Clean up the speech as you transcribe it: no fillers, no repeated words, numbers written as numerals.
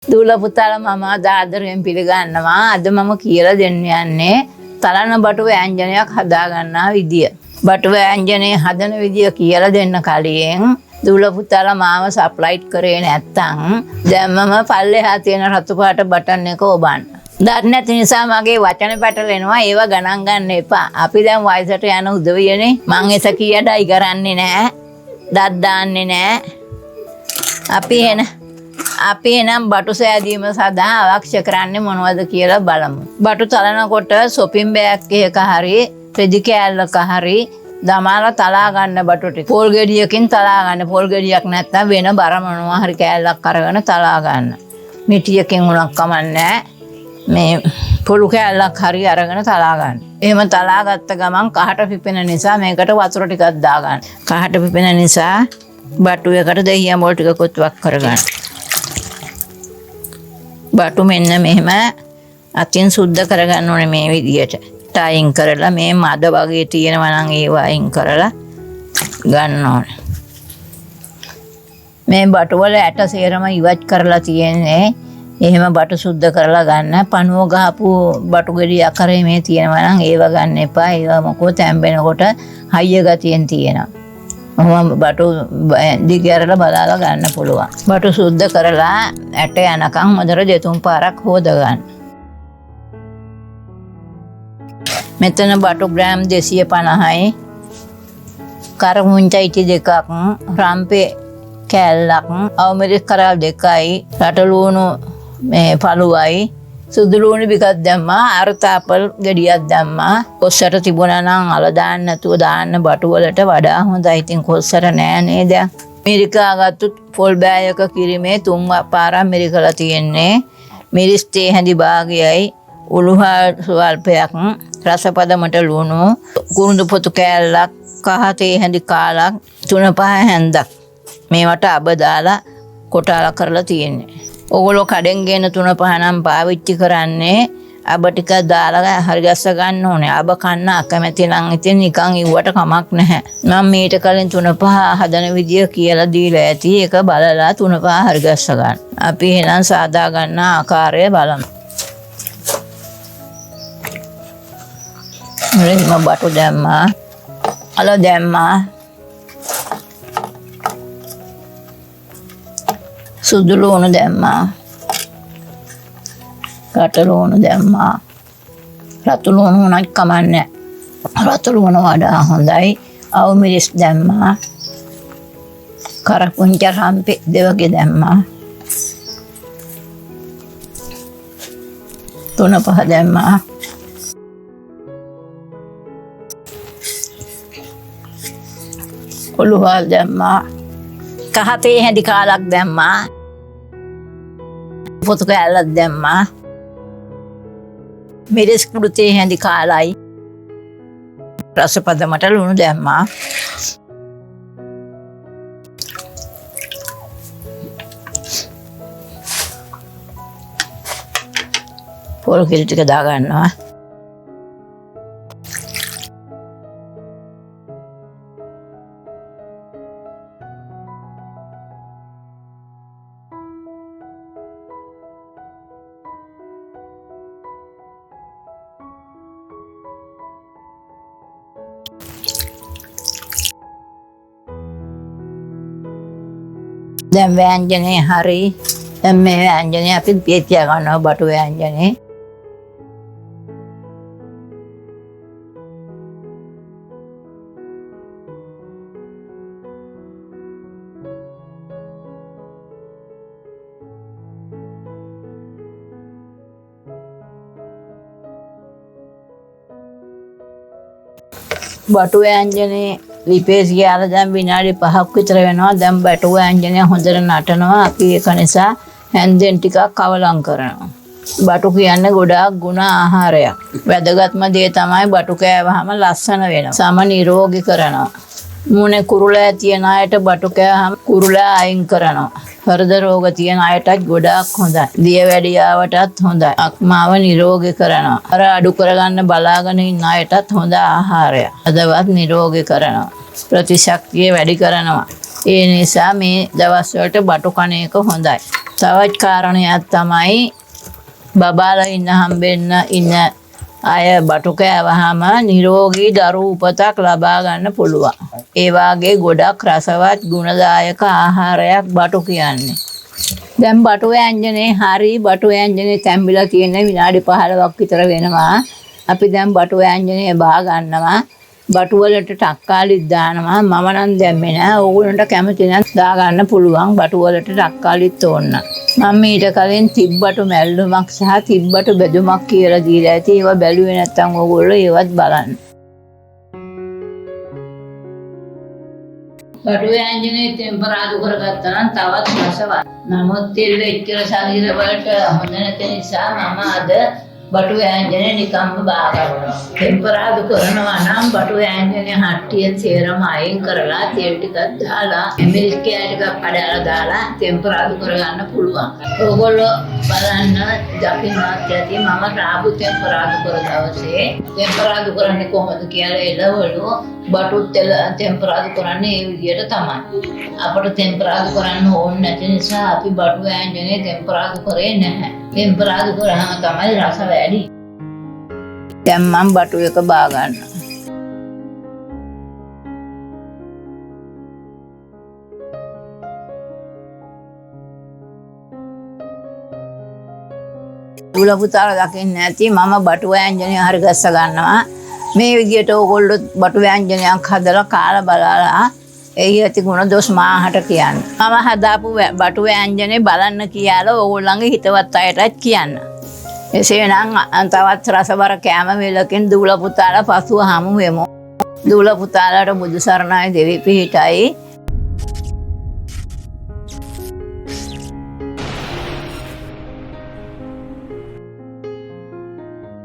දූල පුතාලා මම ආදරයෙන් පිළිගන්නවා. අද මම කියලා දෙන්න යන්නේ තලන බටු ව්‍යංජනයක් හදා ගන්නා විදිය. බටු ව්‍යංජනේ හදන විදිය කියලා දෙන්න කලින් දූල පුතාලා මාව සප්ලයිට් කරේ නැත්තම් දැන් මම පල්ලෙහා තියෙන රතු පාට බටන් එක ඔබන්න. දන්නේ නැති නිසා මගේ වචන පැටලෙනවා. ඒව ගණන් ගන්න එපා. අපි දැන් වයසට යන උදවියනේ. මං එස කීයඩයි කරන්නේ නැහැ. දත් දාන්නේ නැහැ. අපි එනම් බටු සෑදීම සඳහා අවශ්‍ය කරන්නේ මොනවද කියලා බලමු. බටු තලනකොට සොපින් බෑග් එකක හරි රෙදි කෑල්ලක හරි දමාලා තලා ගන්න බටු ටික. පොල් ගෙඩියකින් තලා ගන්න. පොල් ගෙඩියක් නැත්නම් වෙන බර මොනවා හරි කෑල්ලක් අරගෙන තලා ගන්න. මිටියකින් උනක් කමන්නේ මේ පොළු කෑල්ලක් හරි අරගෙන තලා ගන්න. එහෙම තලා ගත්ත ගමන් කහට පිපෙන නිසා මේකට වතුර ටිකක් දා ගන්න. කහට පිපෙන නිසා බටු එකට දෙහිය මොල් ටික කොටුවක් කරගන්න. බටු මෙන්න මෙහෙම අතින් සුද්ධ කරගන්න ඕනේ මේ විදියට. ටයින් කරලා මේ මද වගේ තියෙනවා නම් ඒව අයින් කරලා ගන්න ඕනේ. මේ බටු වල ඇට සේරම ඉවත් කරලා තියෙන්නේ. එහෙම බටු සුද්ධ කරලා ගන්න. පණුව ගහපු බටු ගෙඩි අකරේ මේ තියෙනවා නම් ඒව ගන්න එපා. ඒව මොකෝ තැම්බෙනකොට හයිය ගතියෙන් තියෙනවා. ඔහොම බටු දිගහැරලා බලාලා ගන්න පුළුවන්. බටු සුද්ධ කරලා ඇට යනකම් හොඳට දෙතුන් පාරක් හොද ගන්න. මෙතන බටු ග්‍රෑම් 250යි. කරමුංචා ඉටි දෙකක්, රම්පේ කෑල්ලක්, අවමිරිස් කරල් 2යි, රටලුණු මේ පළුවයි, සුදු ලුණු ටිකක් දැම්මා, අර්ථාපල් ගෙඩියක් දැම්මා. කොස්සට තිබුණා නම් අල දාන්න නැතුව දාන්න බටු වලට වඩා හොඳයි. ඉතින් කොස්සට නෑ නේද? මිරිකා ගත්තු පොල් බෑයක කිරිමේ 3 පාරක් මිරිකලා තියෙන්නේ. මිරිස් තේ හැඳි භාගයයි, උළුහා ස්වල්පයක්, රසපදමට ලුණු, කුරුඳු පොතු කෑල්ලක්, කහ තේ හැඳි කාලක්, 3-5 හැන්දක්. මේවට අබ දාලා කොටාලා කරලා තියෙන්නේ. ඔගොල්ලෝ කඩෙන් ගෙන 3-5 නම් පාවිච්චි කරන්නේ අබ ටික දාලා හරි ගස්ස ගන්න ඕනේ. අබ කන්න අකමැති නම් ඉතින් නිකන් ඉව්වට කමක් නැහැ. මම මීට කලින් 3-5 හදන විදිය කියලා දීලා ඇති. ඒක බලලා 3-5 හරි ගස්ස ගන්න. අපි එහෙනම් සාදා ගන්න ආකාරය බලමු. මුලින්ම බටු දැම්මා. අල දැම්මා. සුදු ලුණු දැම්මා. රතු ලුණු දැම්මා. රතු ලුණු උනත් කමන්නේ. රතු ලුණු වඩා හොඳයි. අවමිරිස් දැම්මා. කරපුංචා රම්පේ දෙවගේ දැම්මා. 3-5 දැම්මා. උළුහල් දැම්මා. කහතේ හැඳි කාලක් දැම්මා. පොතු කෑල්ලක් දැම්මා. මිරිස් කුඩු තේ හැඳි කාලයි. රසපදමට ලුණු දැම්මා. පොල් කිරි ටික දා ගන්නවා. දැන් ව්‍යංජනේ හරි. දැන් මේ ව්‍යංජනේ අපි පියතියා ගන්නවා බටු ව්‍යංජනේ. බටු ව්‍යංජනේ ලිපේස් ගියාලා දැන් විනාඩි 5ක් විතර වෙනවා. දැන් බටු ව්‍යංජනය හොඳට නටනවා. අපි ඒක නිසා හැන්දෙන් ටිකක් කවලම් කරනවා. බටු කියන්නේ ගොඩාක් ගුණ ආහාරයක්. වැදගත්ම දේ තමයි බටු කෑවහම ලස්සන වෙනවා. සම නිරෝගී කරනවා. මූණේ කුරුලෑ තියෙන අයට බටු කෑවහම කුරුලෑ අයින් කරනවා. හෘද රෝග තියෙන අයටත් ගොඩාක් හොඳයි. දියවැඩියාවටත් හොඳයි. අක්මාව නිරෝගී කරනවා. අර අඩු කරගන්න බලාගෙන ඉන්න අයටත් හොඳ ආහාරයක්. අදවත් නිරෝගී කරනවා. ප්‍රතිශක්තිය වැඩි කරනවා. ඒ නිසා මේ දවස් වලට බටු කන එක හොඳයි. තවත් කාරණයක් තමයි බබාලා ඉන්න හම්බෙන්න ඉන්න අය බටු කෑවහම නිරෝගී දරු උපතක් ලබා ගන්න පුළුවන්. ඒ වාගේ ගොඩක් රසවත් ගුණදායක ආහාරයක් බටු කියන්නේ. දැන් බටු ව්‍යංජනේ හරි බටු ව්‍යංජනේ තැම්බිලා තියෙන විනාඩි 15ක් විතර වෙනවා. අපි දැන් බටු ව්‍යංජනේ බා ගන්නවා. බටු වලට තක්කාලිත් දානවා. මම නම් දැම්මේ නෑ. ඕගොල්ලන්ට කැමති නම් දා ගන්න පුළුවන්. බටු වලට තක්කාලිත් ඕන. මම ඊට කලින් තිබ්බටු මැල්ලුමක් සහ තිබ්බටු බෙදුමක් කියලා දීලා ඇති. ඒවා බැලුවේ නැත්නම් ඕගොල්ලෝ ඒවත් බලන්න. බටු ව්‍යංජනේ ටෙම්පරාදු කරගත්තා නම් තවත් රසවත්. නමුත් තෙල් එච්චර ශරීර වලට හොඳ නැති නිසා මම අද බටු ව්‍යංජනේ නිකම්ම බා ගන්නවා. ටෙම්පරාදු කරනවා නම් බටු ව්‍යංජනේ හට්ටිය සේරම අයින් කරලා තෙල් ටිකක් දාලා මිරිස් කෑලි ටිකක් කඩලා දාලා ටෙම්පරාදු කරගන්න පුළුවන්. ඕගොල්ලෝ බලන්න දකින්නත් ඇති මම රාබු ටෙම්පරාදු කර දවසේ ටෙම්පරාදු කරන්නේ කොහොමද කියලා එළවලු බටු තෙල් ටෙම්පරාදු කරන්නේ ඒ විදිහට තමයි. අපිට ටෙම්පරාදු කරන්න ඕනේ නැති නිසා අපි බටු ව්‍යංජනේ ටෙම්පරාදු කරේ නැහැ. ටෙම්පරාදු කරාම තමයි රස වැඩි. දැන් මම බටු එක බා ගන්නවා. දුල පුතාලා දකින්න නැති මම බටු ව්‍යංජනේ හරි ගස්ස ගන්නවා. මේ විදිහට ඕගොල්ලෝ බටු ව්‍යංජනයක් හදලා කාලා බලලා එහි ඇති ගුණ දොස් මාහට කියන්න. මම හදාපු බටු ව්‍යංජනේ බලන්න කියලා ඕගොල්ලන්ගේ හිතවත් අයටත් කියන්න. එසේනම් තවත් රසබර කෑම වේලකින් දුල පුතාලා පසුව හමු වෙමු. දුල පුතාලාට බුදු සරණයි දෙවි පිහිටයි.